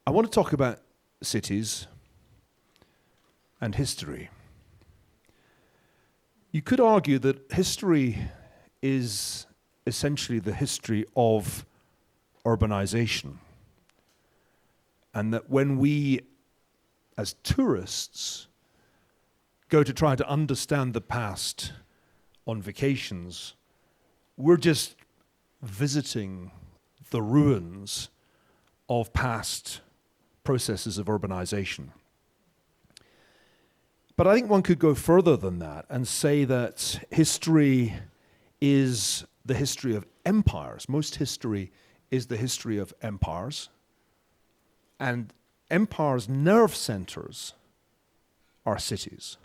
I want to talk about cities and history. You could argue that history is essentially the history of urbanization, and that when we, as tourists, go to try to understand the past on vacations, we're just visiting the ruins of past processes of urbanization. But I think one could go further than that and say that history is the history of empires. Most history is the history of empires. And empires' nerve centers are cities.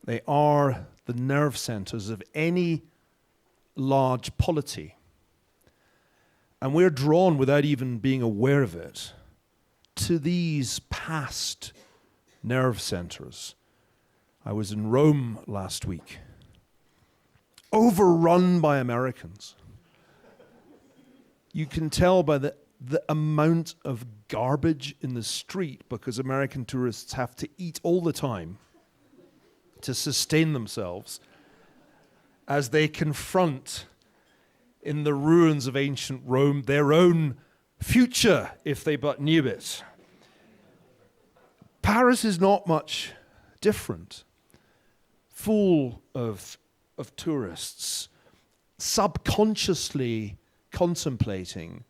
They are the nerve centers of any large polity. And we're drawn, without even being aware of it, to these past nerve centers. I was in Rome last week, overrun by Americans. You can tell by the amount of garbage in the street because American tourists have to eat all the time to sustain themselves as they confront in the ruins of ancient Rome their own future, if they but knew it. Paris is not much different, full of tourists, subconsciously contemplating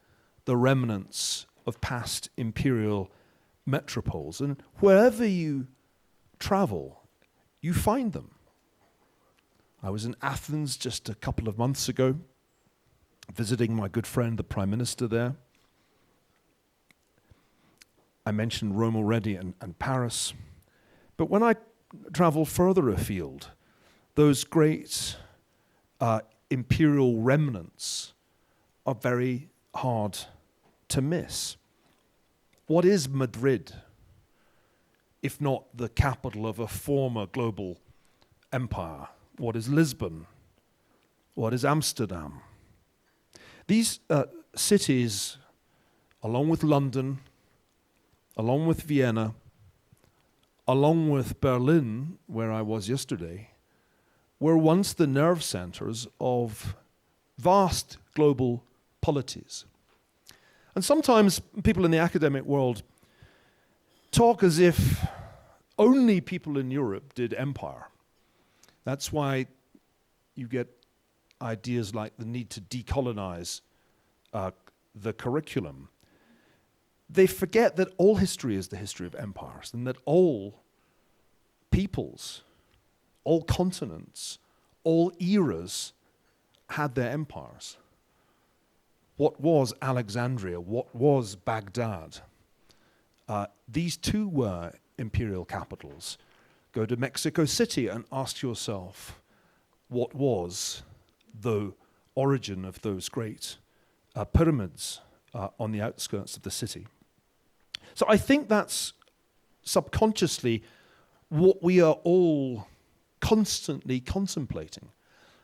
the remnants of past imperial metropoles. And wherever you travel, you find them. I was in Athens just a couple of months ago, visiting my good friend, the Prime Minister there. I mentioned Rome already and Paris. But when I travel further afield, those great imperial remnants are very hard to miss. What is Madrid, if not the capital of a former global empire? What is Lisbon? What is Amsterdam? These cities, along with London, along with Vienna, along with Berlin, where I was yesterday, were once the nerve centers of vast global polities. And sometimes people in the academic world talk as if only people in Europe did empire. That's why you get ideas like the need to decolonize the curriculum. They forget that all history is the history of empires, and that all peoples, all continents, all eras had their empires. What was Alexandria? What was Baghdad? These too were imperial capitals. Go to Mexico City and ask yourself, what was the origin of those great pyramids on the outskirts of the city? So I think that's subconsciously what we are all constantly contemplating.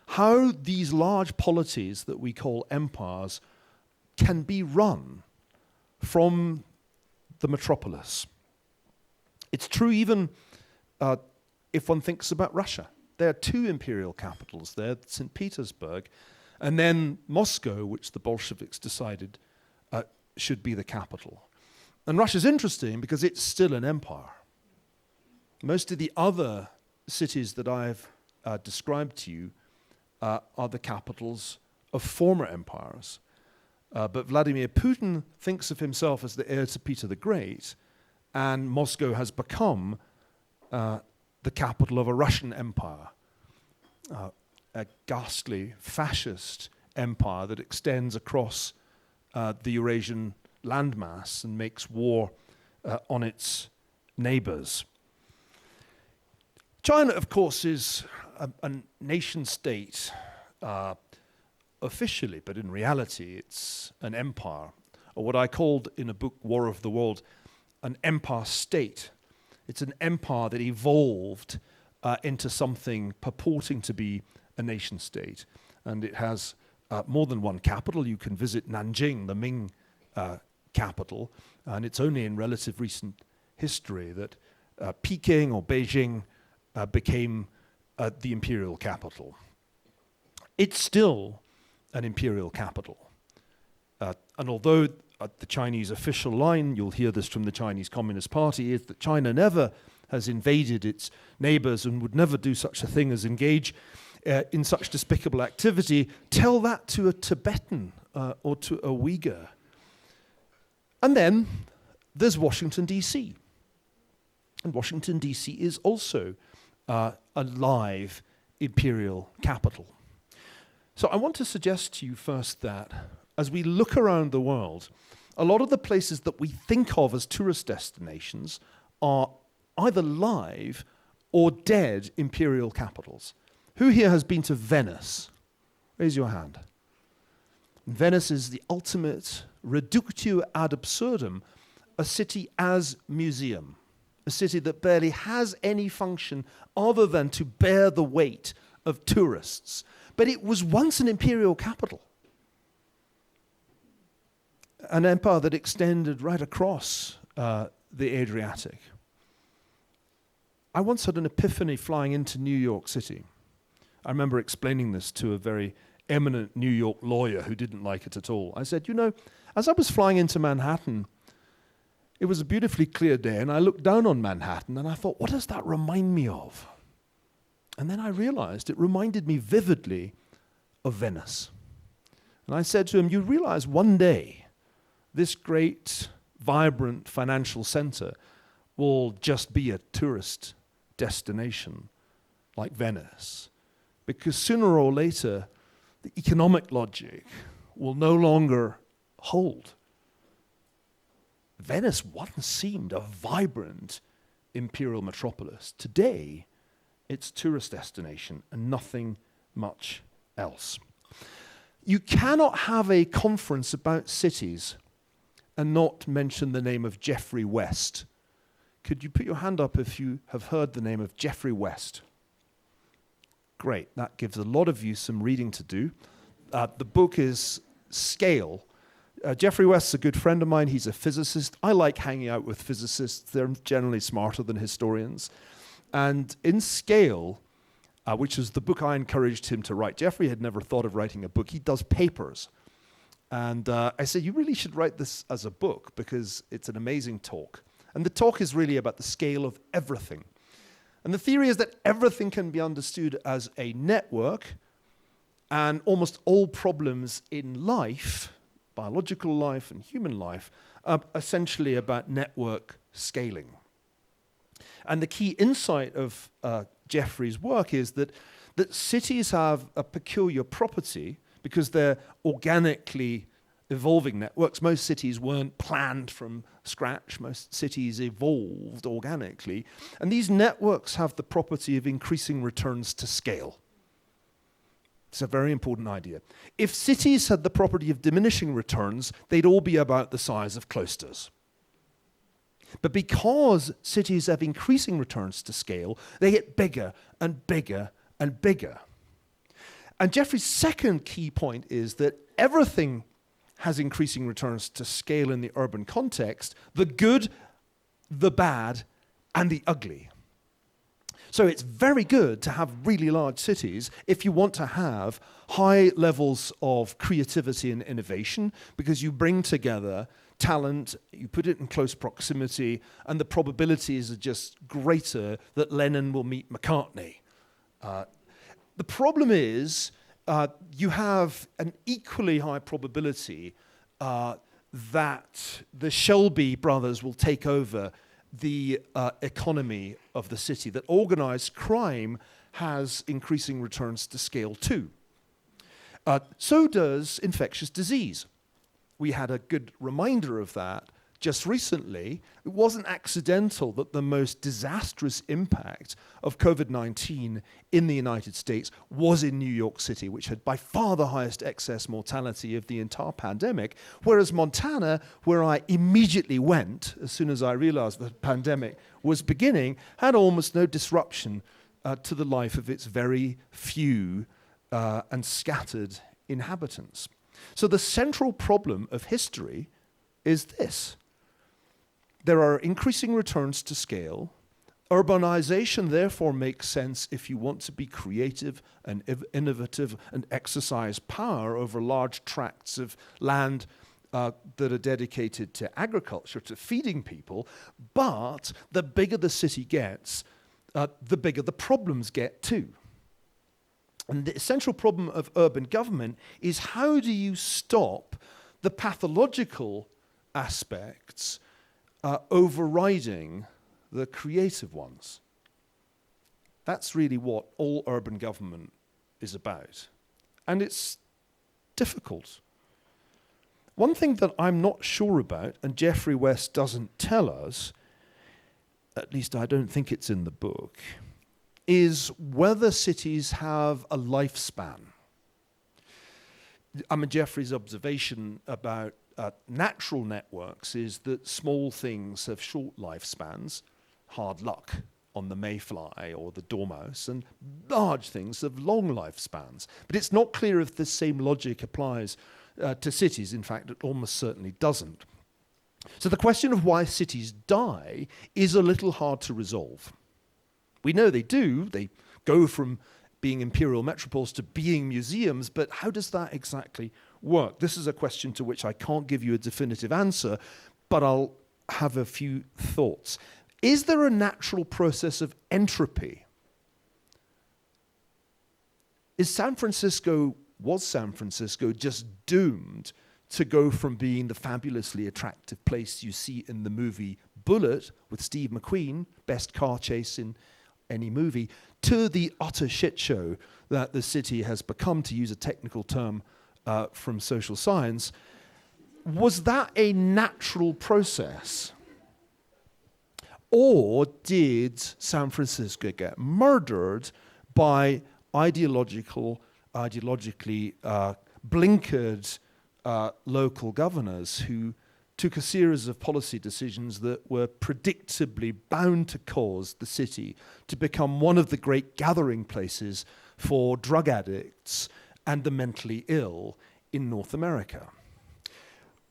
How these large polities that we call empires can be run from the metropolis. It's true even if one thinks about Russia. There are two imperial capitals there, St. Petersburg, and then Moscow, which the Bolsheviks decided should be the capital. And Russia's interesting because it's still an empire. Most of the other cities that I've described to you are the capitals of former empires. But Vladimir Putin thinks of himself as the heir to Peter the Great, and Moscow has become the capital of a Russian empire, a ghastly fascist empire that extends across the Eurasian landmass and makes war on its neighbors. China, of course, is a nation state officially, but in reality it's an empire, or what I called in a book, War of the World, an empire state. It's an empire that evolved into something purporting to be a nation state. And it has more than one capital. You can visit Nanjing, the Ming capital, and it's only in relative recent history that Peking or Beijing became the imperial capital. It's still an imperial capital. And although the Chinese official line, you'll hear this from the Chinese Communist Party, is that China never has invaded its neighbors and would never do such a thing as engage in such despicable activity, tell that to a Tibetan or to a Uyghur. And then there's Washington, D.C. And Washington, D.C. is also a live imperial capital. So I want to suggest to you first that as we look around the world, a lot of the places that we think of as tourist destinations are either live or dead imperial capitals. Who here has been to Venice? Raise your hand. Venice is the ultimate reductio ad absurdum, a city as museum, a city that barely has any function other than to bear the weight of tourists. But it was once an imperial capital, an empire that extended right across the Adriatic. I once had an epiphany flying into New York City. I remember explaining this to a very eminent New York lawyer who didn't like it at all. I said, you know, as I was flying into Manhattan, it was a beautifully clear day, and I looked down on Manhattan, and I thought, what does that remind me of? And then I realized it reminded me vividly of Venice. And I said to him, you realize one day this great, vibrant financial center will just be a tourist destination like Venice. Because sooner or later, the economic logic will no longer hold. Venice once seemed a vibrant imperial metropolis. Today, it's a tourist destination and nothing much else. You cannot have a conference about cities and not mention the name of Geoffrey West. Could you put your hand up if you have heard the name of Geoffrey West? Great, that gives a lot of you some reading to do. The book is Scale. Geoffrey West's a good friend of mine. He's a physicist. I like hanging out with physicists. They're generally smarter than historians. And in Scale, which is the book I encouraged him to write. Geoffrey had never thought of writing a book. He does papers. And I said, you really should write this as a book because it's an amazing talk. And the talk is really about the scale of everything. And the theory is that everything can be understood as a network, and almost all problems in life, biological life and human life, are essentially about network scaling. And the key insight of Geoffrey's work is that cities have a peculiar property because they're organically evolving networks. Most cities weren't planned from scratch. Most cities evolved organically. And these networks have the property of increasing returns to scale. It's a very important idea. If cities had the property of diminishing returns, they'd all be about the size of Klosters. But because cities have increasing returns to scale, they get bigger and bigger and bigger. And Geoffrey's second key point is that everything has increasing returns to scale in the urban context, the good, the bad, and the ugly. So it's very good to have really large cities if you want to have high levels of creativity and innovation, because you bring together talent, you put it in close proximity, and the probabilities are just greater that Lennon will meet McCartney. The problem is you have an equally high probability that the Shelby brothers will take over the economy of the city, that organized crime has increasing returns to scale too. So does infectious disease. We had a good reminder of that just recently. It wasn't accidental that the most disastrous impact of COVID-19 in the United States was in New York City, which had by far the highest excess mortality of the entire pandemic, whereas Montana, where I immediately went as soon as I realized the pandemic was beginning, had almost no disruption to the life of its very few and scattered inhabitants. So the central problem of history is this. There are increasing returns to scale. Urbanization therefore makes sense if you want to be creative and innovative and exercise power over large tracts of land that are dedicated to agriculture, to feeding people. But the bigger the city gets, the bigger the problems get too. And the essential problem of urban government is, how do you stop the pathological aspects overriding the creative ones? That's really what all urban government is about. And it's difficult. One thing that I'm not sure about, and Geoffrey West doesn't tell us, at least I don't think it's in the book, is whether cities have a lifespan. Geoffrey's observation about natural networks is that small things have short lifespans, hard luck on the mayfly or the dormouse, and large things have long lifespans. But it's not clear if the same logic applies to cities. In fact, it almost certainly doesn't. So the question of why cities die is a little hard to resolve. We know they do. They go from being imperial metropoles to being museums, but how does that exactly work? This is a question to which I can't give you a definitive answer, but I'll have a few thoughts. Is there a natural process of entropy? Was San Francisco just doomed to go from being the fabulously attractive place you see in the movie Bullitt with Steve McQueen, best car chase in any movie, to the utter shit show that the city has become, to use a technical term from social science? Was that a natural process? Or did San Francisco get murdered by ideologically blinkered local governors who took a series of policy decisions that were predictably bound to cause the city to become one of the great gathering places for drug addicts and the mentally ill in North America?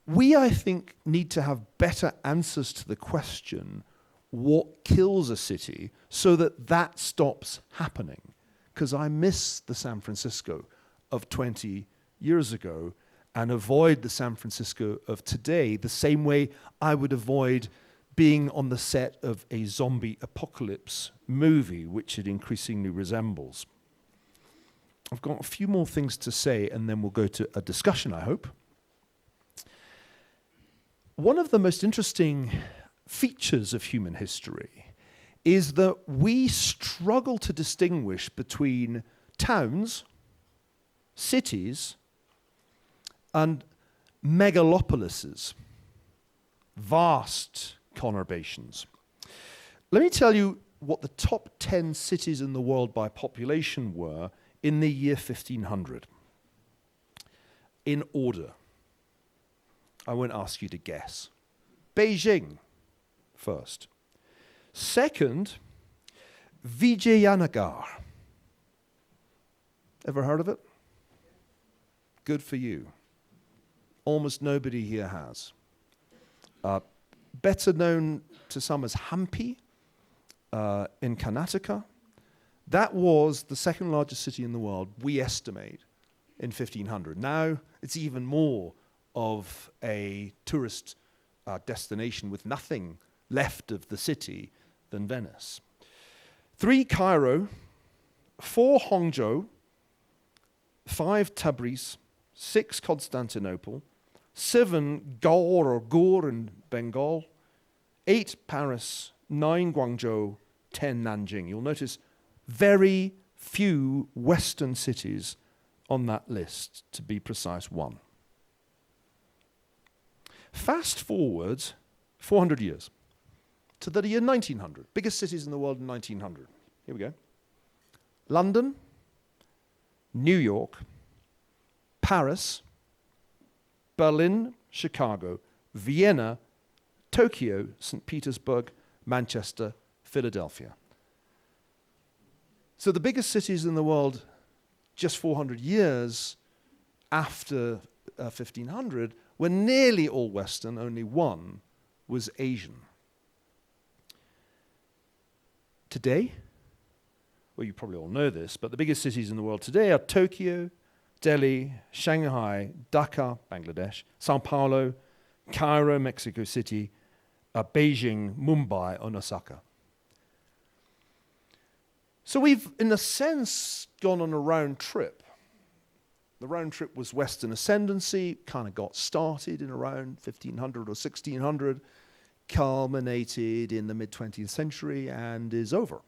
We, I think, need to have better answers to the question, what kills a city, so that that stops happening. Because I miss the San Francisco of 20 years ago and avoid the San Francisco of today the same way I would avoid being on the set of a zombie apocalypse movie, which it increasingly resembles. I've got a few more things to say, and then we'll go to a discussion, I hope. One of the most interesting features of human history is that we struggle to distinguish between towns, cities, and megalopolises, vast conurbations. Let me tell you what the top 10 cities in the world by population were in the year 1500. In order. I won't ask you to guess. Beijing, first. Second, Vijayanagar. Ever heard of it? Good for you. Almost nobody here has. Better known to some as Hampi in Karnataka. That was the second largest city in the world, we estimate, in 1500. Now it's even more of a tourist destination with nothing left of the city than Venice. 3, Cairo. 4, Hangzhou. 5, Tabriz. 6, Constantinople. 7, Gaur or Gur in Bengal. 8, Paris. 9, Guangzhou. 10, Nanjing. You'll notice very few Western cities on that list, to be precise, 1. Fast forward 400 years to the year 1900. Biggest cities in the world in 1900. Here we go. London, New York, Paris, Berlin, Chicago, Vienna, Tokyo, St. Petersburg, Manchester, Philadelphia. So the biggest cities in the world just 400 years after 1500 were nearly all Western, only one was Asian. Today, well, you probably all know this, but the biggest cities in the world today are Tokyo, Delhi, Shanghai, Dhaka, Bangladesh, Sao Paulo, Cairo, Mexico City, Beijing, Mumbai, and Osaka. So we've, in a sense, gone on a round trip. The round trip was Western ascendancy, kind of got started in around 1500 or 1600, culminated in the mid-20th century, and is over.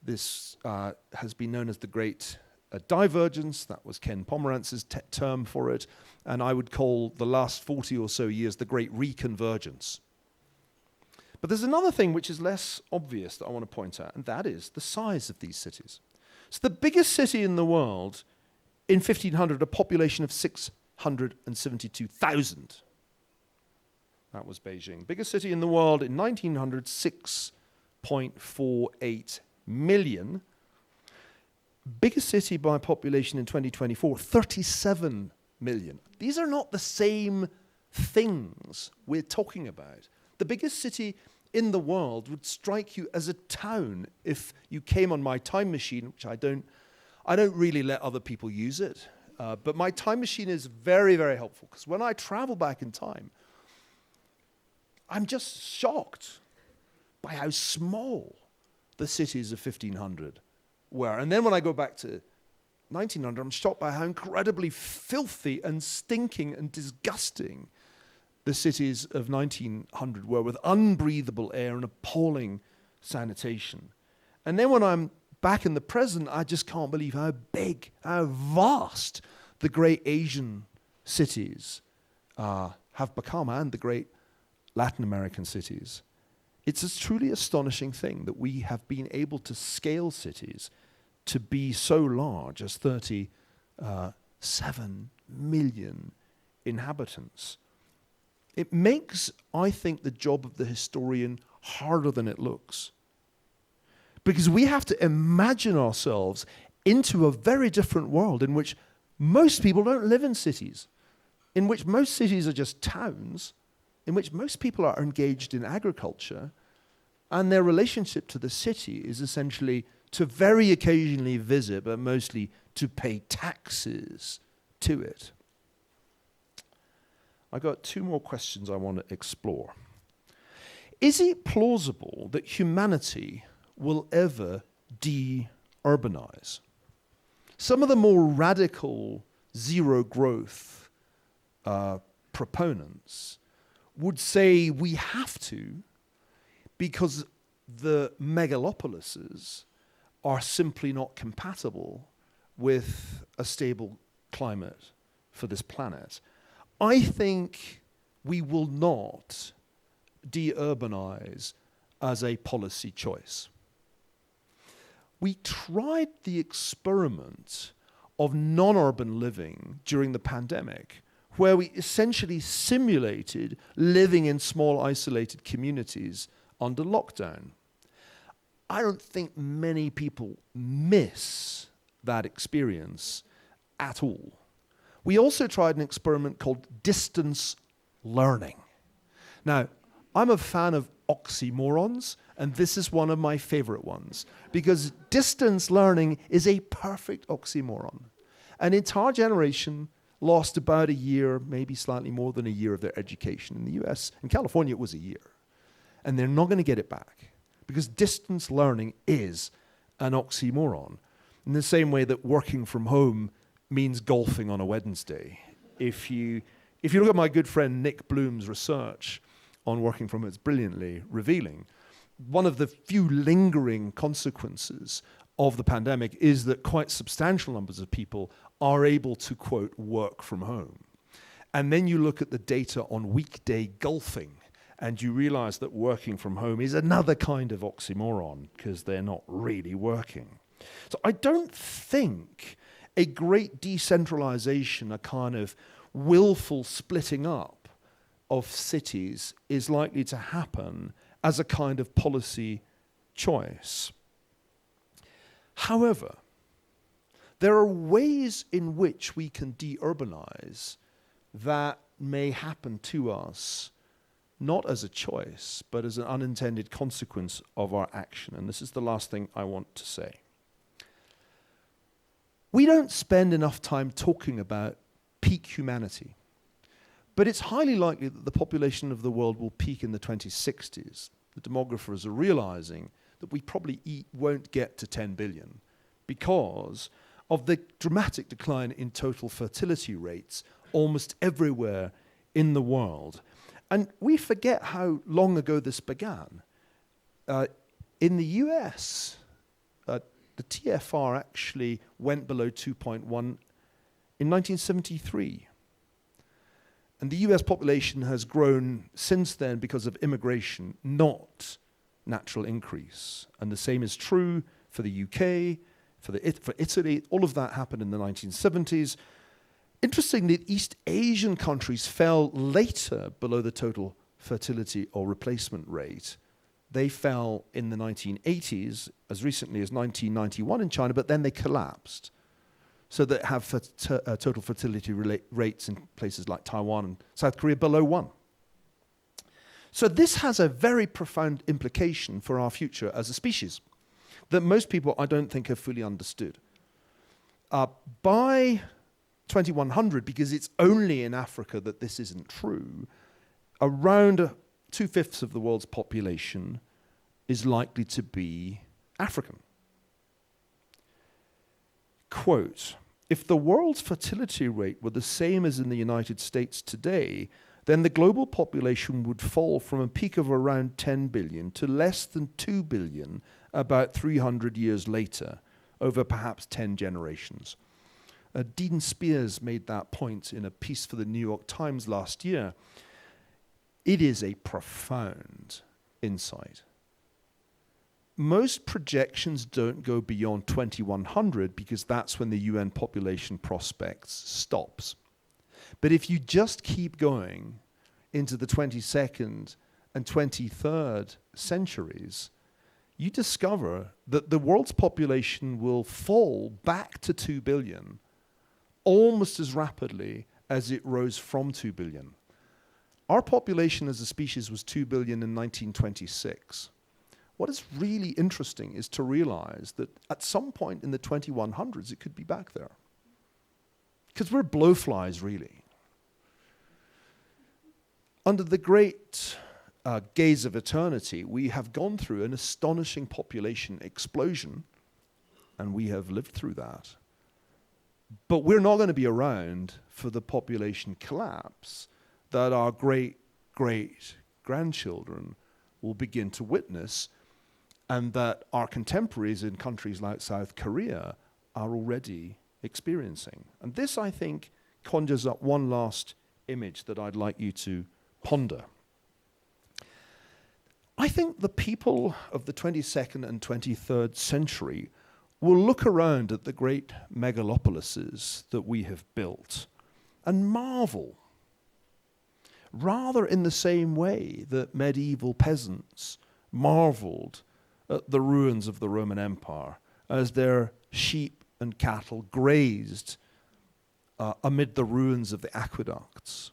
This has been known as the Great Divergence. That was Ken Pomerantz's term for it. And I would call the last 40 or so years the Great Reconvergence. But there's another thing which is less obvious that I want to point out, and that is the size of these cities. So the biggest city in the world in 1500, a population of 672,000. That was Beijing. Biggest city in the world in 1900, 6.48 million. Biggest city by population in 2024, 37 million. These are not the same things we're talking about. The biggest city in the world would strike you as a town if you came on my time machine, which I don't really let other people use it. But my time machine is very, very helpful, because when I travel back in time, I'm just shocked by how small the cities of 1500 were. And then when I go back to 1900, I'm shocked by how incredibly filthy and stinking and disgusting the cities of 1900 were, with unbreathable air and appalling sanitation. And then when I'm back in the present, I just can't believe how big, how vast the great Asian cities have become, and the great Latin American cities. It's a truly astonishing thing that we have been able to scale cities to be so large as 37 million inhabitants. It makes, I think, the job of the historian harder than it looks. Because we have to imagine ourselves into a very different world in which most people don't live in cities, in which most cities are just towns, in which most people are engaged in agriculture, and their relationship to the city is essentially to very occasionally visit, but mostly to pay taxes to it. I got two more questions I want to explore. Is it plausible that humanity will ever de-urbanize? Some of the more radical zero growth proponents would say we have to, because the megalopolises are simply not compatible with a stable climate for this planet. I think we will not de-urbanize as a policy choice. We tried the experiment of non-urban living during the pandemic, where we essentially simulated living in small isolated communities under lockdown. I don't think many people miss that experience at all. We also tried an experiment called distance learning. Now, I'm a fan of oxymorons, and this is one of my favorite ones, because distance learning is a perfect oxymoron. An entire generation lost about a year, maybe slightly more than a year of their education. In the US, in California, it was a year. And they're not going to get it back, because distance learning is an oxymoron. In the same way that working from home means golfing on a Wednesday. If you look at my good friend Nick Bloom's research on working from home, it's brilliantly revealing. One of the few lingering consequences of the pandemic is that quite substantial numbers of people are able to, quote, work from home. And then you look at the data on weekday golfing, and you realize that working from home is another kind of oxymoron, because they're not really working. So I don't think a great decentralization, a kind of willful splitting up of cities, is likely to happen as a kind of policy choice. However, there are ways in which we can de-urbanize that may happen to us not as a choice, but as an unintended consequence of our action. And this is the last thing I want to say. We don't spend enough time talking about peak humanity, but it's highly likely that the population of the world will peak in the 2060s. The demographers are realizing that we probably won't get to 10 billion because of the dramatic decline in total fertility rates almost everywhere in the world. And we forget how long ago this began. In the US, the TFR actually went below 2.1 in 1973. And the US population has grown since then because of immigration, not natural increase. And the same is true for the UK, for Italy. All of that happened in the 1970s. Interestingly, East Asian countries fell later below the total fertility or replacement rate. They fell in the 1980s, as recently as 1991 in China, but then they collapsed. So that have total fertility rates in places like Taiwan and South Korea below 1. So this has a very profound implication for our future as a species that most people, I don't think, have fully understood. By 2100, because it's only in Africa that this isn't true, around 2/5 of the world's population is likely to be African. Quote, if the world's fertility rate were the same as in the United States today, then the global population would fall from a peak of around 10 billion to less than 2 billion about 300 years later, over perhaps 10 generations. Dean Spears made that point in a piece for the New York Times last year. It is a profound insight. Most projections don't go beyond 2100 because that's when the UN population prospects stops. But if you just keep going into the 22nd and 23rd centuries, you discover that the world's population will fall back to 2 billion almost as rapidly as it rose from 2 billion. Our population as a species was 2 billion in 1926. What is really interesting is to realize that at some point in the 2100s, it could be back there. Because we're blowflies, really. Under the great gaze of eternity, we have gone through an astonishing population explosion, and we have lived through that. But we're not going to be around for the population collapse that our great-great-grandchildren will begin to witness, and that our contemporaries in countries like South Korea are already experiencing. And this, I think, conjures up one last image that I'd like you to ponder. I think the people of the 22nd and 23rd century will look around at the great megalopolises that we have built and marvel, rather in the same way that medieval peasants marveled at the ruins of the Roman Empire as their sheep and cattle grazed amid the ruins of the aqueducts.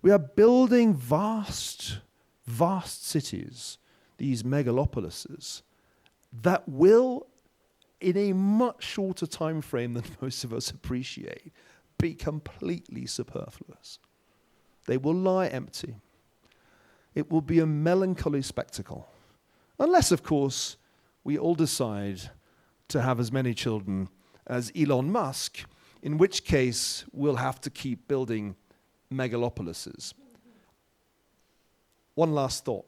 We are building vast, vast cities, these megalopolises, that will, in a much shorter time frame than most of us appreciate, be completely superfluous. They will lie empty. It will be a melancholy spectacle. Unless, of course, we all decide to have as many children as Elon Musk, in which case we'll have to keep building megalopolises. One last thought.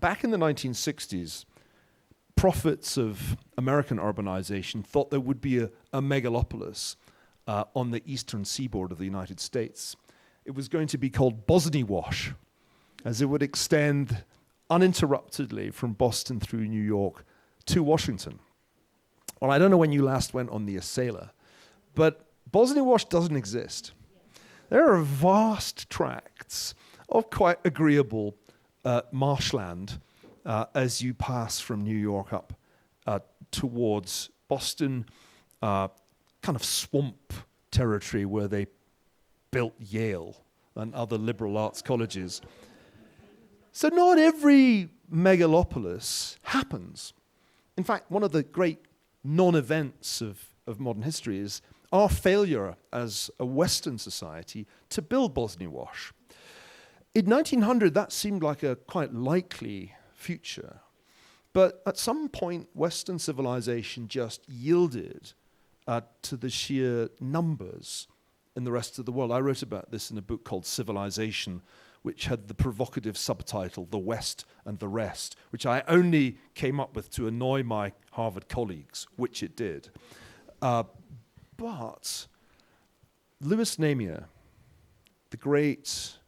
Back in the 1960s, prophets of American urbanization thought there would be a megalopolis on the eastern seaboard of the United States. It was going to be called Bosnia-Wash, as it would extend uninterruptedly from Boston through New York to Washington. Well, I don't know when you last went on the Acela, but Bosnia-Wash doesn't exist. There are vast tracts of quite agreeable marshland as you pass from New York up towards Boston, kind of swamp territory where they built Yale and other liberal arts colleges. So not every megalopolis happens. In fact, one of the great non-events of modern history is our failure as a Western society to build Bosnia-Wash. In 1900, that seemed like a quite likely future. But at some point, Western civilization just yielded to the sheer numbers in the rest of the world. I wrote about this in a book called Civilization, which had the provocative subtitle, The West and the Rest, which I only came up with to annoy my Harvard colleagues, which it did. But Louis Namier, the great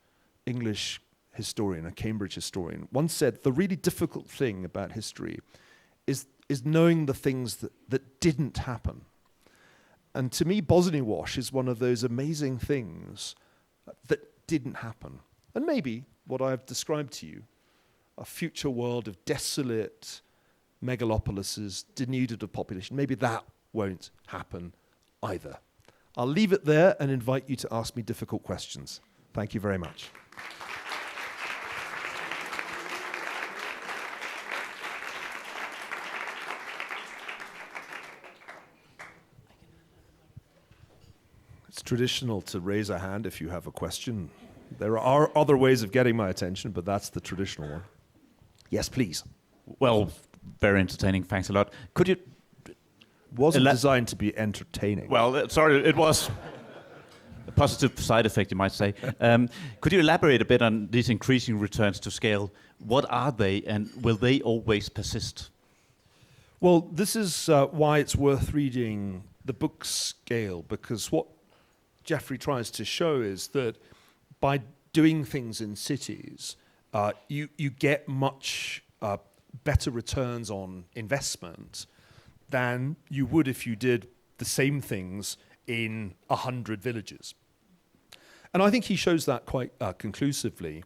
English historian, a Cambridge historian, once said the really difficult thing about history is knowing the things that didn't happen. And to me, Bosnia-Wash is one of those amazing things that didn't happen. And maybe what I've described to you, a future world of desolate megalopolises denuded of population, maybe that won't happen either. I'll leave it there and invite you to ask me difficult questions. Thank you very much. It's traditional to raise a hand if you have a question. There are other ways of getting my attention, but that's the traditional one. Yes, please. Well, very entertaining. Thanks a lot. Could you... Wasn't designed to be entertaining. Well, sorry, it was a positive side effect, you might say. Could you elaborate a bit on these increasing returns to scale? What are they, and will they always persist? Well, this is why it's worth reading the book Scale, because what Geoffrey tries to show is that by doing things in cities, you get much better returns on investment than you would if you did the same things in 100 villages. And I think he shows that quite conclusively.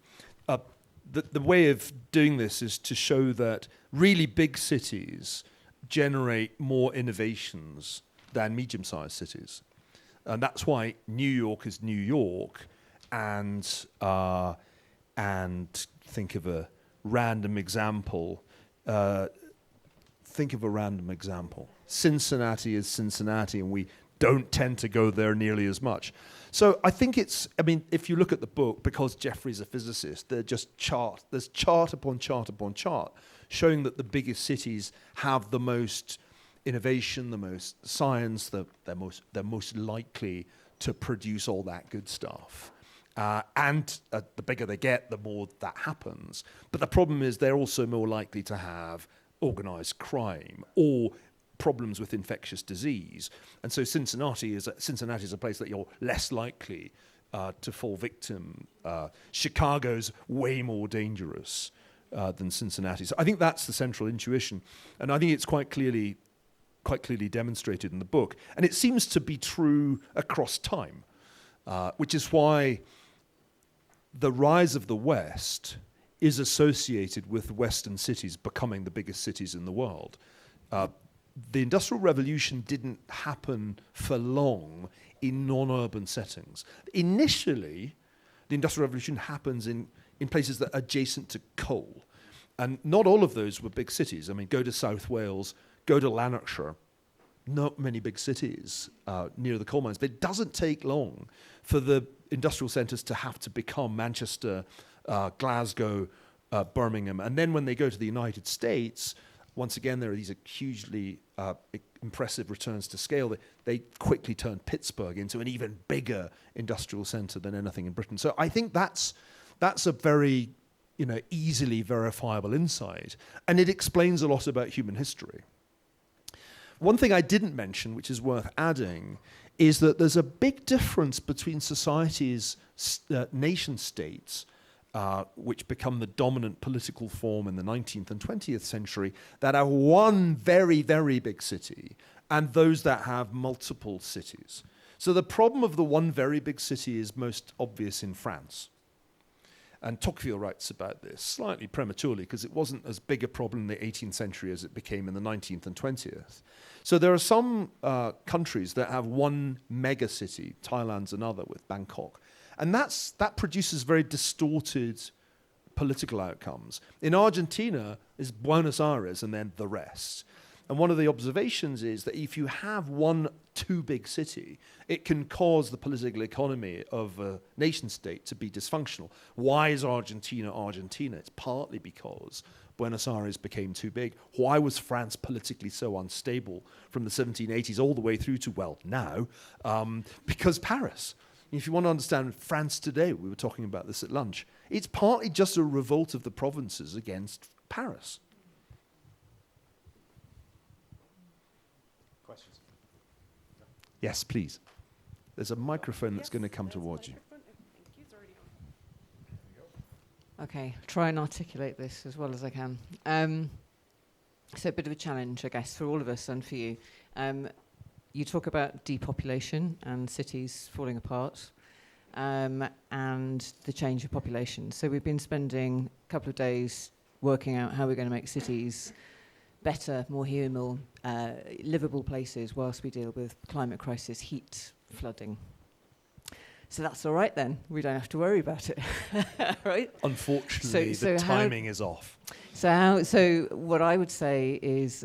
The way of doing this is to show that really big cities generate more innovations than medium-sized cities. And that's why New York is New York, and think of a random example. Cincinnati is Cincinnati, and we don't tend to go there nearly as much. So I think if you look at the book, because Geoffrey's a physicist, there's chart upon chart upon chart, showing that the biggest cities have the most innovation, the most science, they're most likely to produce all that good stuff. And the bigger they get, the more that happens. But the problem is they're also more likely to have organized crime or problems with infectious disease. And so Cincinnati is a place that you're less likely to fall victim. Chicago's way more dangerous than Cincinnati. So I think that's the central intuition. And I think it's quite clearly demonstrated in the book. And it seems to be true across time, which is why the rise of the West is associated with Western cities becoming the biggest cities in the world. The Industrial Revolution didn't happen for long in non-urban settings. Initially, the Industrial Revolution happens in places that are adjacent to coal. And not all of those were big cities. I mean, go to South Wales, go to Lanarkshire, not many big cities near the coal mines. But it doesn't take long for the industrial centres to have to become Manchester, Glasgow, Birmingham. And then when they go to the United States, once again, there are these hugely impressive returns to scale. They quickly turn Pittsburgh into an even bigger industrial centre than anything in Britain. So I think that's a very easily verifiable insight. And it explains a lot about human history. One thing I didn't mention, which is worth adding, is that there's a big difference between societies, nation states, which become the dominant political form in the 19th and 20th century, that are one very, very big city, and those that have multiple cities. So the problem of the one very big city is most obvious in France. And Tocqueville writes about this slightly prematurely because it wasn't as big a problem in the 18th century as it became in the 19th and 20th. So there are some countries that have one mega city, Thailand's another with Bangkok, and that produces very distorted political outcomes. In Argentina is Buenos Aires and then the rest. And one of the observations is that if you have one too big city, it can cause the political economy of a nation state to be dysfunctional. Why is Argentina Argentina? It's partly because Buenos Aires became too big. Why was France politically so unstable from the 1780s all the way through to, well, now? Because Paris. If you want to understand France today, we were talking about this at lunch, it's partly just a revolt of the provinces against Paris. Questions? Yes, please. There's a microphone that's going to come towards you. Okay, try and articulate this as well as I can. So a bit of a challenge, I guess, for all of us and for you. You talk about depopulation and cities falling apart, and the change of population. So we've been spending a couple of days working out how we're going to make cities better, more human, livable places whilst we deal with climate crisis, heat, flooding. So that's all right then. We don't have to worry about it, right? Unfortunately, the timing is off. So what I would say is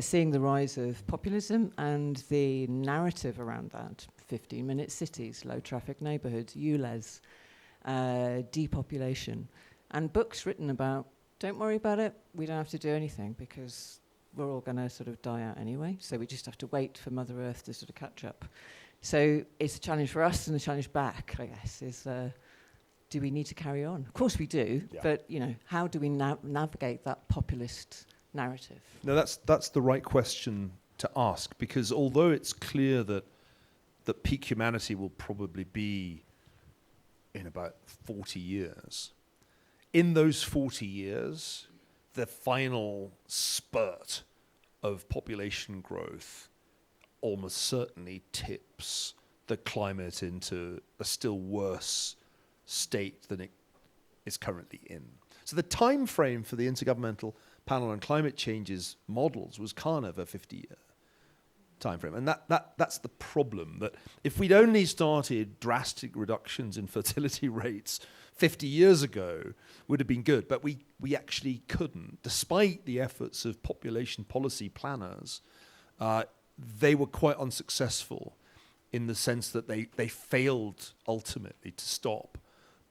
seeing the rise of populism and the narrative around that, 15-minute cities, low-traffic neighbourhoods, ULEZ, depopulation, and books written about, don't worry about it, we don't have to do anything because we're all going to sort of die out anyway, so we just have to wait for Mother Earth to sort of catch up. So it's a challenge for us and a challenge back, I guess, is do we need to carry on? Of course we do, but how do we navigate that populist narrative? No, that's the right question to ask, because although it's clear that peak humanity will probably be in about 40 years, in those 40 years, the final spurt of population growth almost certainly tips the climate into a still worse state than it is currently in. So the time frame for the Intergovernmental Panel on Climate Change's models was kind of a 50-year time frame. And that's the problem, that if we'd only started drastic reductions in fertility rates 50 years ago, would have been good. But we actually couldn't. Despite the efforts of population policy planners, they were quite unsuccessful in the sense that they failed ultimately to stop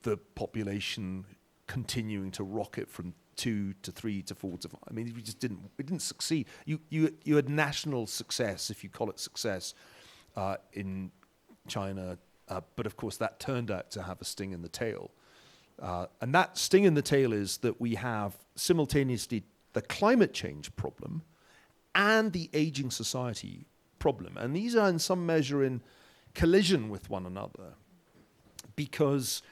the population continuing to rocket from 2 to 3 to 4 to 5. I mean, we didn't succeed. You had national success, if you call it success, in China, but of course that turned out to have a sting in the tail. And that sting in the tail is that we have simultaneously the climate change problem and the aging society problem. And these are in some measure in collision with one another, because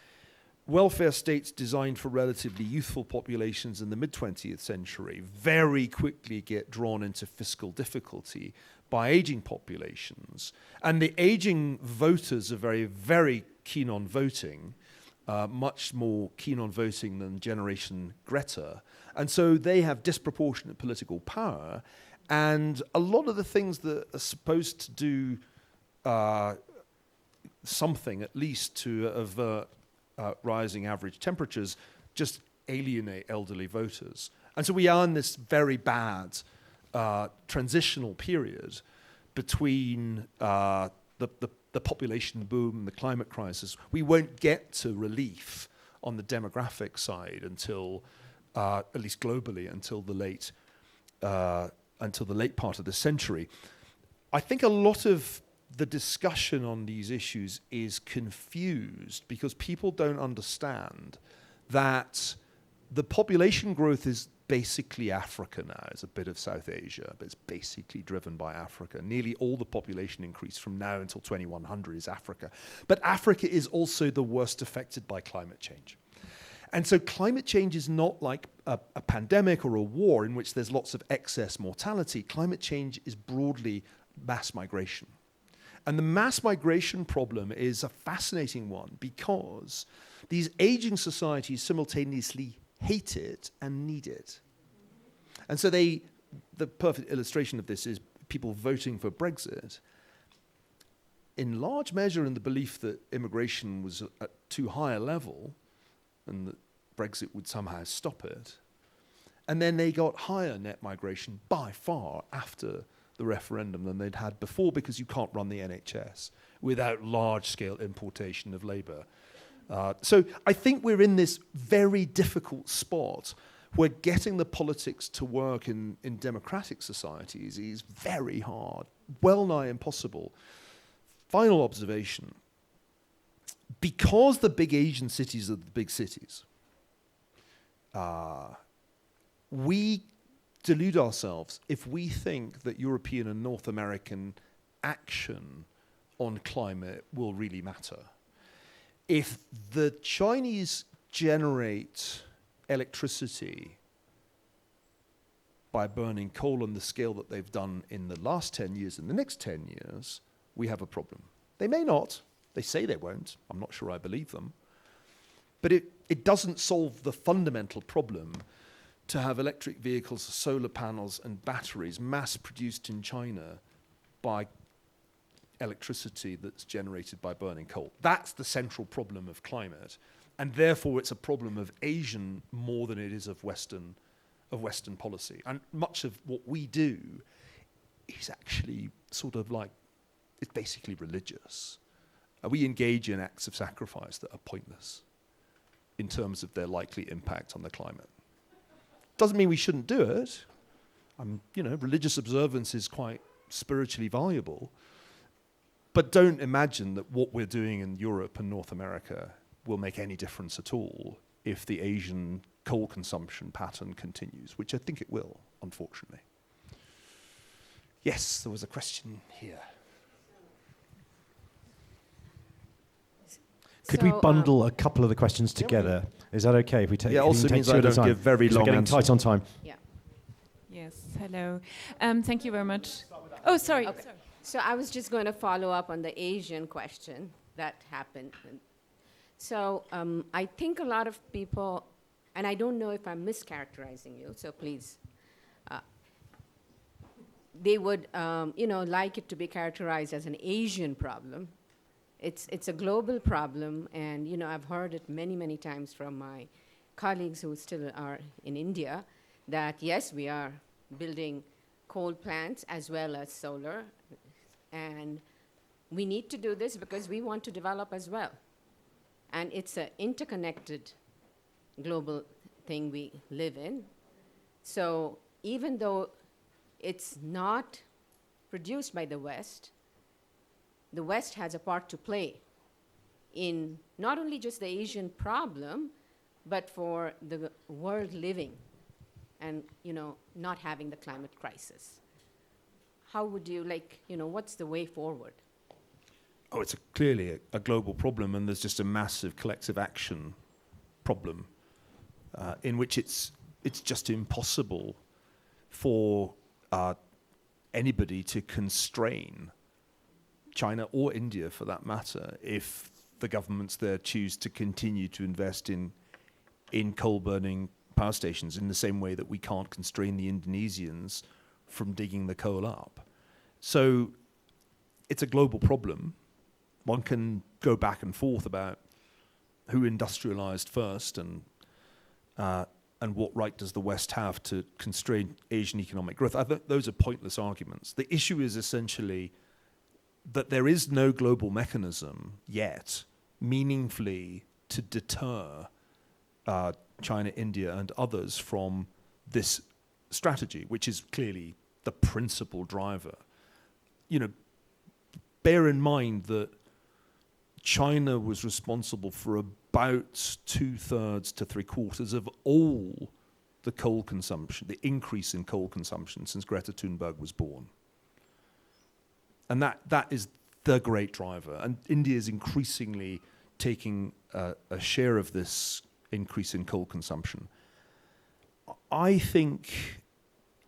welfare states designed for relatively youthful populations in the mid-20th century very quickly get drawn into fiscal difficulty by aging populations. And the aging voters are very, very keen on voting, much more keen on voting than Generation Greta. And so they have disproportionate political power. And a lot of the things that are supposed to do something, at least to avert rising average temperatures, just alienate elderly voters. And so we are in this very bad transitional period between the population boom and the climate crisis. We won't get to relief on the demographic side until, at least globally, until the late part of the century. I think a lot of the discussion on these issues is confused because people don't understand that the population growth is basically Africa now. It's a bit of South Asia, but it's basically driven by Africa. Nearly all the population increase from now until 2100 is Africa. But Africa is also the worst affected by climate change. And so climate change is not like a pandemic or a war in which there's lots of excess mortality. Climate change is broadly mass migration. And the mass migration problem is a fascinating one because these aging societies simultaneously hate it and need it. And so the perfect illustration of this is people voting for Brexit, in large measure in the belief that immigration was at too high a level and that Brexit would somehow stop it. And then they got higher net migration by far after the referendum than they'd had before, because you can't run the NHS without large-scale importation of labour. So I think we're in this very difficult spot where getting the politics to work in democratic societies is very hard, well nigh impossible. Final observation. Because the big Asian cities are the big cities, we delude ourselves if we think that European and North American action on climate will really matter. If the Chinese generate electricity by burning coal on the scale that they've done in the last 10 years and the next 10 years, we have a problem. They may not. They say they won't. I'm not sure I believe them. But it doesn't solve the fundamental problem to have electric vehicles, solar panels, and batteries mass-produced in China by electricity that's generated by burning coal. That's the central problem of climate, and therefore it's a problem of Asian more than it is of Western policy. And much of what we do is actually sort of like, it's basically religious. We engage in acts of sacrifice that are pointless in terms of their likely impact on the climate. Doesn't mean we shouldn't do it. Religious observance is quite spiritually valuable. But don't imagine that what we're doing in Europe and North America will make any difference at all if the Asian coal consumption pattern continues, which I think it will, unfortunately. Yes, there was a question here. Could we bundle a couple of the questions together? Is that okay if we take? Yeah, also means I don't give very long getting answers. tight on time. Yeah. Yes. Hello. Thank you very much. Oh, sorry. Okay. So I was just going to follow up on the Asian question that happened. So I think a lot of people, and I don't know if I'm mischaracterizing you, so please, they would like it to be characterized as an Asian problem. It's a global problem, and I've heard it many, many times from my colleagues who still are in India, that yes, we are building coal plants as well as solar, and we need to do this because we want to develop as well. And it's an interconnected global thing we live in. So even though it's not produced by the West has a part to play in not only just the Asian problem, but for the world living and, not having the climate crisis. How would you what's the way forward? Oh, it's clearly a global problem, and there's just a massive collective action problem in which it's just impossible for anybody to constrain China or India, for that matter, if the governments there choose to continue to invest in coal-burning power stations in the same way that we can't constrain the Indonesians from digging the coal up. So it's a global problem. One can go back and forth about who industrialized first and what right does the West have to constrain Asian economic growth. I think those are pointless arguments. The issue is essentially that there is no global mechanism yet meaningfully to deter China, India, and others from this strategy, which is clearly the principal driver. Bear in mind that China was responsible for about 2/3 to 3/4 of all the coal consumption, the increase in coal consumption since Greta Thunberg was born. And that is the great driver. And India is increasingly taking a share of this increase in coal consumption. I think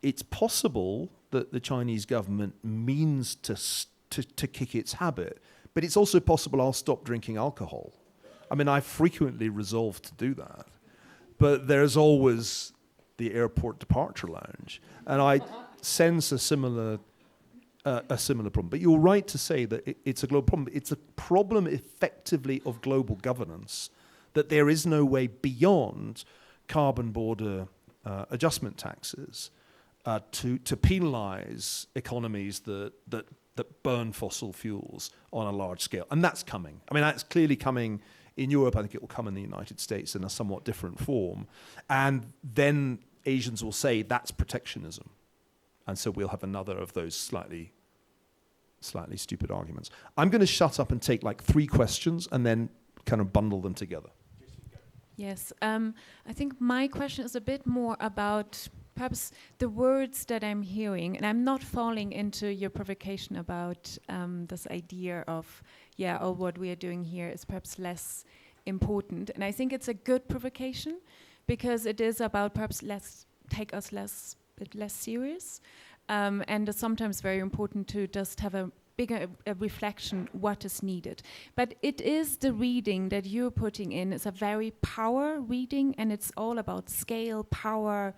it's possible that the Chinese government means to to kick its habit. But it's also possible I'll stop drinking alcohol. I mean, I frequently resolve to do that. But there's always the airport departure lounge. And I sense a similar problem. But you're right to say that it's a global problem. It's a problem effectively of global governance, that there is no way beyond carbon border adjustment taxes to penalize economies that burn fossil fuels on a large scale. And that's coming. I mean, that's clearly coming in Europe. I think it will come in the United States in a somewhat different form. And then Asians will say that's protectionism. And so we'll have another of those slightly stupid arguments. I'm going to shut up and take like 3 questions and then kind of bundle them together. Yes, I think my question is a bit more about perhaps the words that I'm hearing, and I'm not falling into your provocation about this idea of, what we are doing here is perhaps less important. And I think it's a good provocation because it is about perhaps take us bit less serious. And it's sometimes very important to just have a bigger reflection what is needed. But it is the reading that you're putting in. It's a very power reading, and it's all about scale, power.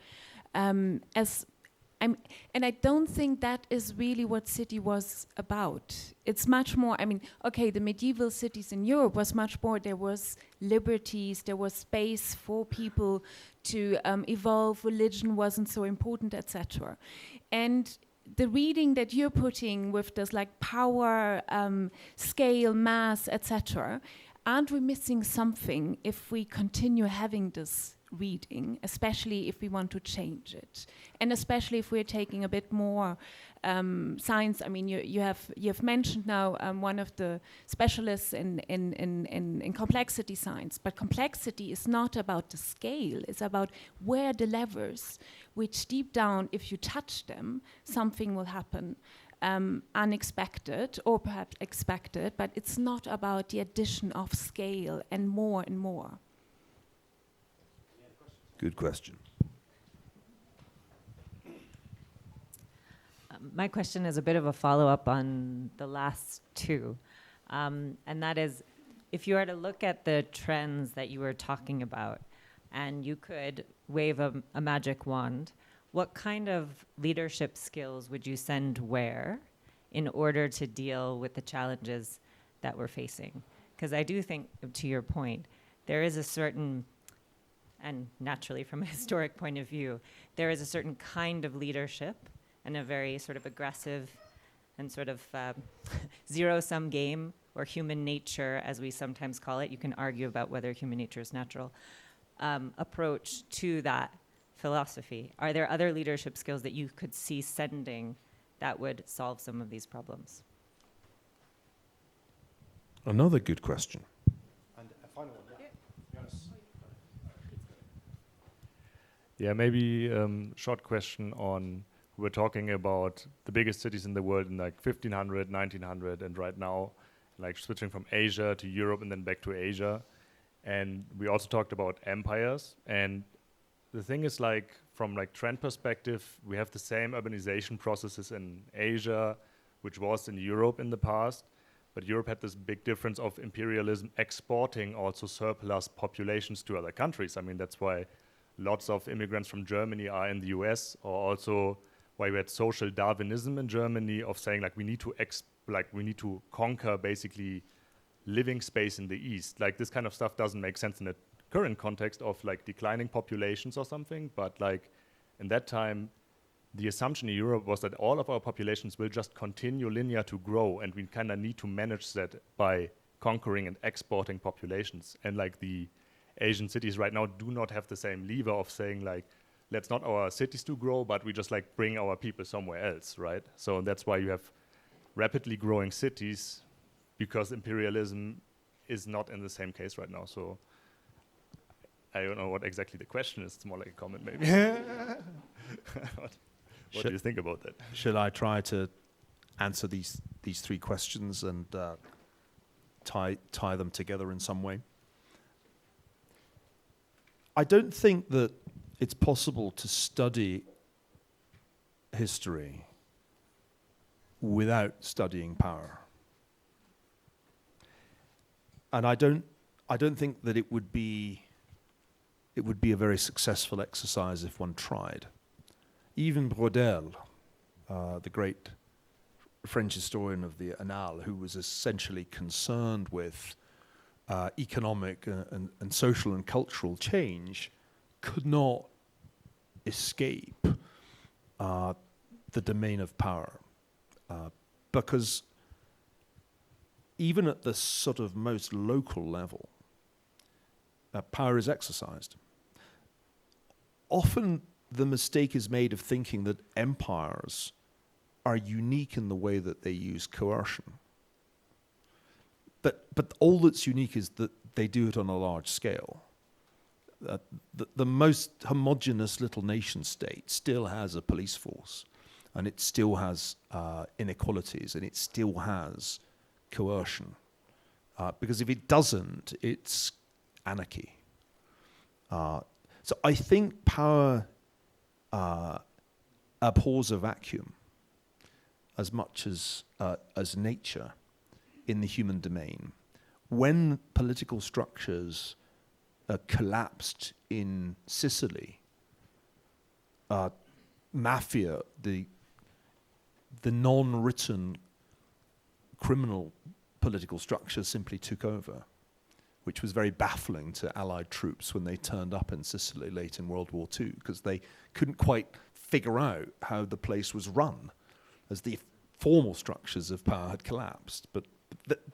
And I don't think that is really what city was about. It's much more, the medieval cities in Europe was much more, there was liberties, there was space for people to evolve, religion wasn't so important, etc. And the reading that you're putting with this like power, scale, mass, etc., aren't we missing something if we continue having this reading, especially if we want to change it, and especially if we're taking a bit more science? I mean, you have mentioned now one of the specialists in complexity science, but complexity is not about the scale; it's about where the levers, which deep down, if you touch them, something will happen. Unexpected or perhaps expected, but it's not about the addition of scale and more and more. Good question. My question is a bit of a follow-up on the last 2. And that is, if you were to look at the trends that you were talking about, and you could wave a magic wand, what kind of leadership skills would you send where in order to deal with the challenges that we're facing? Because I do think, to your point, there is a certain, and naturally from a historic point of view, there is a certain kind of leadership and a very sort of aggressive and sort of zero-sum game, or human nature, as we sometimes call it. You can argue about whether human nature is natural, approach to that philosophy. Are there other leadership skills that you could see sending that would solve some of these problems? Another good question. And a final one. Yes. Yeah, maybe short question on, we're talking about the biggest cities in the world in like 1500, 1900, and right now, like switching from Asia to Europe and then back to Asia. And we also talked about empires. And the thing is, like, from like trend perspective, we have the same urbanization processes in Asia, which was in Europe in the past. But Europe had this big difference of imperialism exporting also surplus populations to other countries. I mean, that's why lots of immigrants from Germany are in the US, or also why we had social Darwinism in Germany of saying like we need to conquer basically living space in the East. Like this kind of stuff doesn't make sense in the current context of like declining populations or something, but like in that time, the assumption in Europe was that all of our populations will just continue linear to grow, and we kind of need to manage that by conquering and exporting populations. And like the Asian cities right now do not have the same lever of saying like, let's not our cities to grow, but we just like bring our people somewhere else, right? So that's why you have rapidly growing cities, because imperialism is not in the same case right now. So I don't know what exactly the question is. It's more like a comment maybe. What do you think about that? Should I try to answer these 3 questions and tie them together in some way? I don't think that it's possible to study history without studying power. And I don't think that it would be a very successful exercise if one tried. Even Braudel, the great French historian of the Annales, who was essentially concerned with economic and social and cultural change, could not escape the domain of power, because even at the sort of most local level, power is exercised. Often the mistake is made of thinking that empires are unique in the way that they use coercion. But all that's unique is that they do it on a large scale. The most homogenous little nation state still has a police force, and it still has inequalities, and it still has coercion. Because if it doesn't, it's anarchy. So I think power abhors a vacuum as much as nature in the human domain. When political structures collapsed in Sicily, mafia, the non-written criminal political structure simply took over, which was very baffling to Allied troops when they turned up in Sicily late in World War II, because they couldn't quite figure out how the place was run, as the formal structures of power had collapsed. But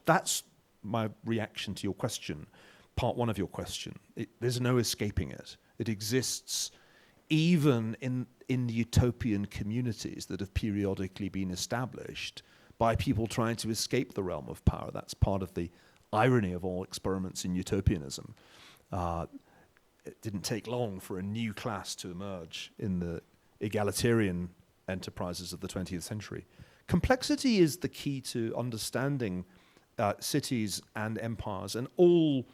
that's my reaction to your question, part one of your question. There's no escaping it. It exists even in the utopian communities that have periodically been established by people trying to escape the realm of power. That's part of the irony of all experiments in utopianism. It didn't take long for a new class to emerge in the egalitarian enterprises of the 20th century. Complexity is the key to understanding cities and empires and all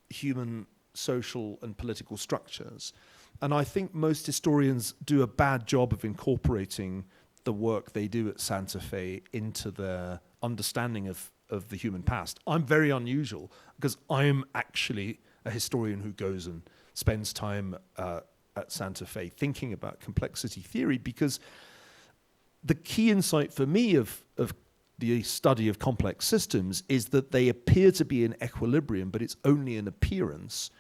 human social and political structures. And I think most historians do a bad job of incorporating the work they do at Santa Fe into their understanding of the human past. I'm very unusual because I'm actually a historian who goes and spends time at Santa Fe thinking about complexity theory, because the key insight for me of the study of complex systems is that they appear to be in equilibrium, but it's only an appearance.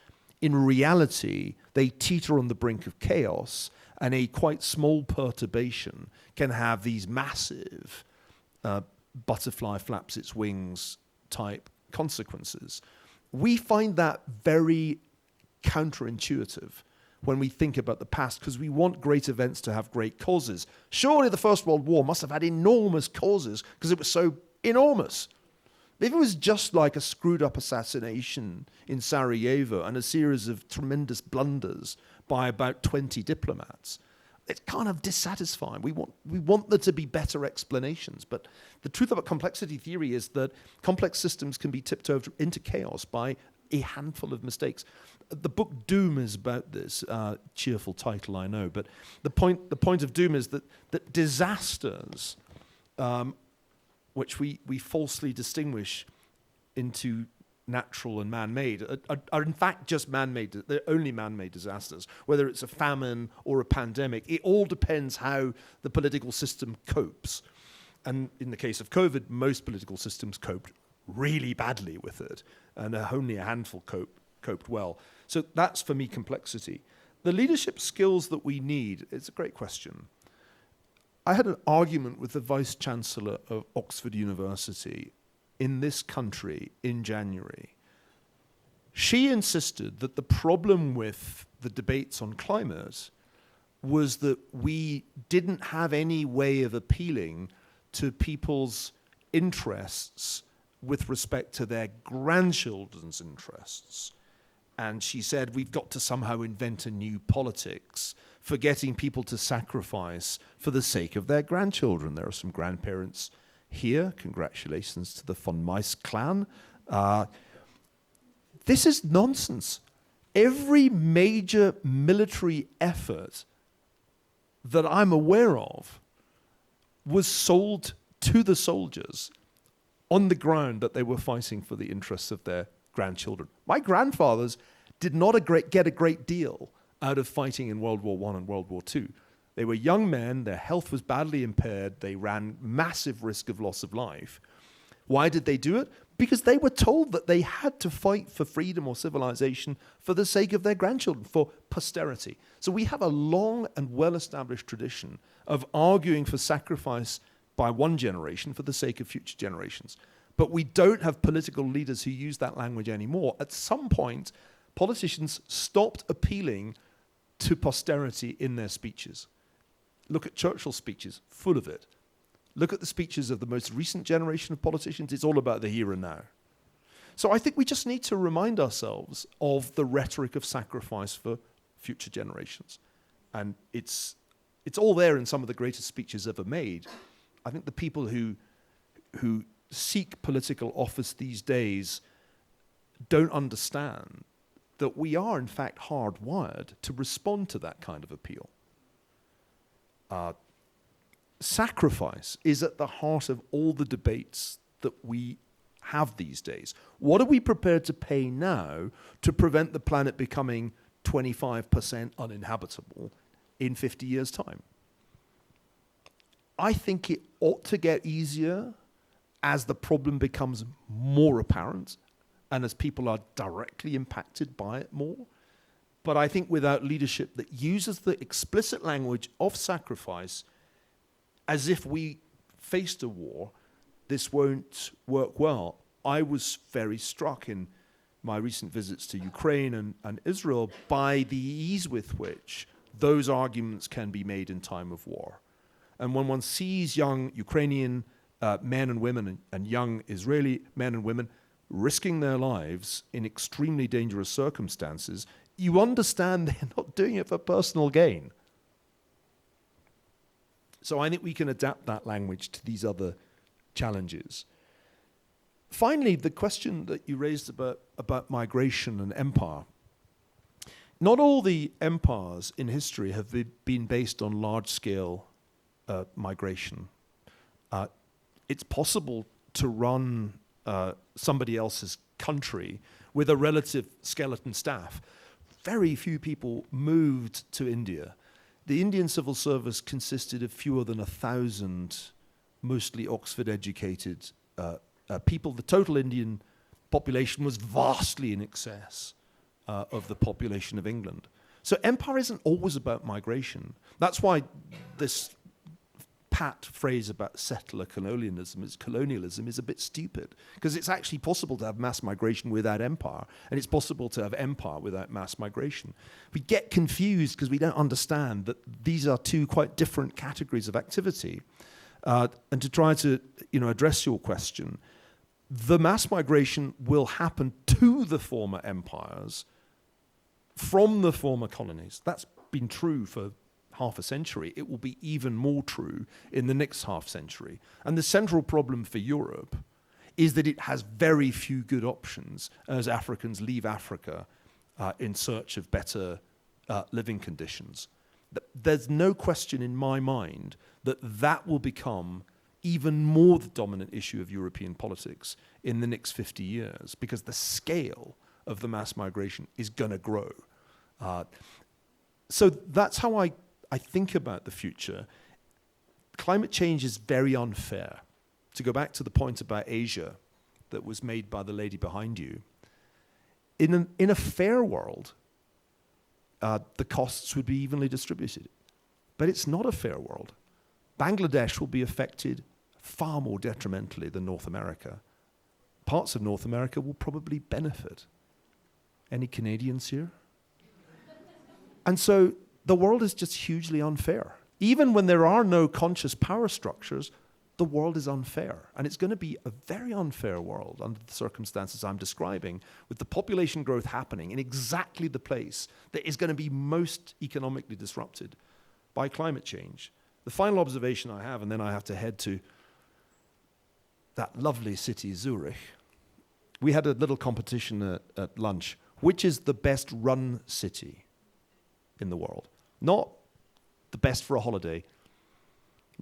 In reality, they teeter on the brink of chaos, and a quite small perturbation can have these massive butterfly flaps its wings type consequences. We find that very counterintuitive when we think about the past, because we want great events to have great causes. Surely the First World War must have had enormous causes because it was so enormous. If it was just like a screwed up assassination in Sarajevo and a series of tremendous blunders by about 20 diplomats, it's kind of dissatisfying. We want there to be better explanations. But the truth about complexity theory is that complex systems can be tipped over into chaos by a handful of mistakes. The book Doom is about this. Cheerful title, I know. But the point of Doom is that disasters, which we falsely distinguish into natural and man-made, are in fact just man-made. They're only man-made disasters. Whether it's a famine or a pandemic, it all depends how the political system copes. And in the case of COVID, most political systems coped really badly with it, and only a handful coped well. So that's, for me, complexity. The leadership skills that we need, it's a great question. I had an argument with the Vice-Chancellor of Oxford University in this country in January. She insisted that the problem with the debates on climate was that we didn't have any way of appealing to people's interests with respect to their grandchildren's interests. And she said, we've got to somehow invent a new politics for getting people to sacrifice for the sake of their grandchildren. There are some grandparents here. Congratulations to the von Meis clan. This is nonsense. Every major military effort that I'm aware of was sold to the soldiers on the ground that they were fighting for the interests of their grandchildren. My grandfathers did not get a great deal out of fighting in World War I and World War II. They were young men, their health was badly impaired, they ran massive risk of loss of life. Why did they do it? Because they were told that they had to fight for freedom or civilization for the sake of their grandchildren, for posterity. So we have a long and well-established tradition of arguing for sacrifice by one generation for the sake of future generations. But we don't have political leaders who use that language anymore. At some point, politicians stopped appealing to posterity in their speeches. Look at Churchill's speeches, full of it. Look at the speeches of the most recent generation of politicians. It's all about the here and now. So I think we just need to remind ourselves of the rhetoric of sacrifice for future generations. And it's all there in some of the greatest speeches ever made. I think the people who seek political office these days don't understand that we are, in fact, hardwired to respond to that kind of appeal. Sacrifice is at the heart of all the debates that we have these days. What are we prepared to pay now to prevent the planet becoming 25% uninhabitable in 50 years' time? I think it ought to get easier as the problem becomes more apparent and as people are directly impacted by it more. But I think without leadership that uses the explicit language of sacrifice as if we faced a war, this won't work well. I was very struck in my recent visits to Ukraine and Israel by the ease with which those arguments can be made in time of war. And when one sees young Ukrainian men and women and young Israeli men and women risking their lives in extremely dangerous circumstances, you understand they're not doing it for personal gain. So I think we can adapt that language to these other challenges. Finally, the question that you raised about migration and empire. Not all the empires in history have been based on large-scale migration. It's possible to run somebody else's country with a relative skeleton staff. Very few people moved to India. The Indian civil service consisted of fewer than 1,000, mostly Oxford-educated people. The total Indian population was vastly in excess of the population of England. So empire isn't always about migration. That's why this pat phrase about settler colonialism is a bit stupid, because it's actually possible to have mass migration without empire, and it's possible to have empire without mass migration. We get confused because we don't understand that these are two quite different categories of activity. And to try to address your question, the mass migration will happen to the former empires from the former colonies. That's been true for half a century. It will be even more true in the next half century. And the central problem for Europe is that it has very few good options as Africans leave Africa in search of better living conditions. There's no question in my mind that that will become even more the dominant issue of European politics in the next 50 years, because the scale of the mass migration is going to grow. So that's how I think about the future. Climate change is very unfair. To go back to the point about Asia that was made by the lady behind you, in a fair world, the costs would be evenly distributed. But it's not a fair world. Bangladesh will be affected far more detrimentally than North America. Parts of North America will probably benefit. Any Canadians here? And so the world is just hugely unfair. Even when there are no conscious power structures, the world is unfair. And it's going to be a very unfair world under the circumstances I'm describing, with the population growth happening in exactly the place that is going to be most economically disrupted by climate change. The final observation I have, and then I have to head to that lovely city, Zurich. We had a little competition at lunch. Which is the best run city in the world? Not the best for a holiday,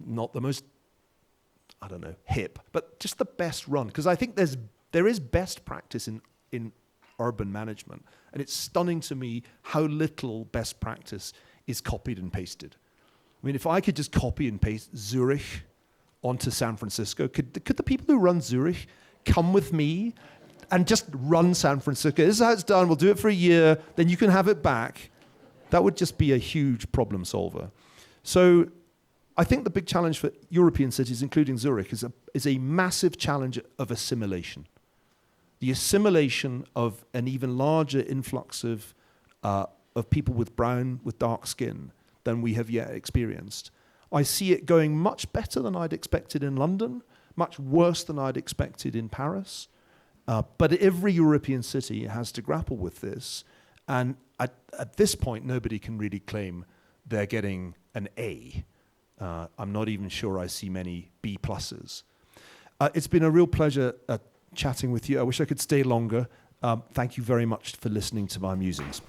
not the most I don't know, hip, but just the best run. Because I think there is best practice in urban management. And it's stunning to me how little best practice is copied and pasted. I mean, if I could just copy and paste Zurich onto San Francisco, could the people who run Zurich come with me and just run San Francisco? This is how it's done. We'll do it for a year. Then you can have it back. That would just be a huge problem solver. So I think the big challenge for European cities, including Zurich, is a massive challenge of assimilation. The assimilation of an even larger influx of people with dark skin than we have yet experienced. I see it going much better than I'd expected in London, much worse than I'd expected in Paris. But every European city has to grapple with this. And at this point, nobody can really claim they're getting an A. I'm not even sure I see many B pluses. It's been a real pleasure chatting with you. I wish I could stay longer. Thank you very much for listening to my musings.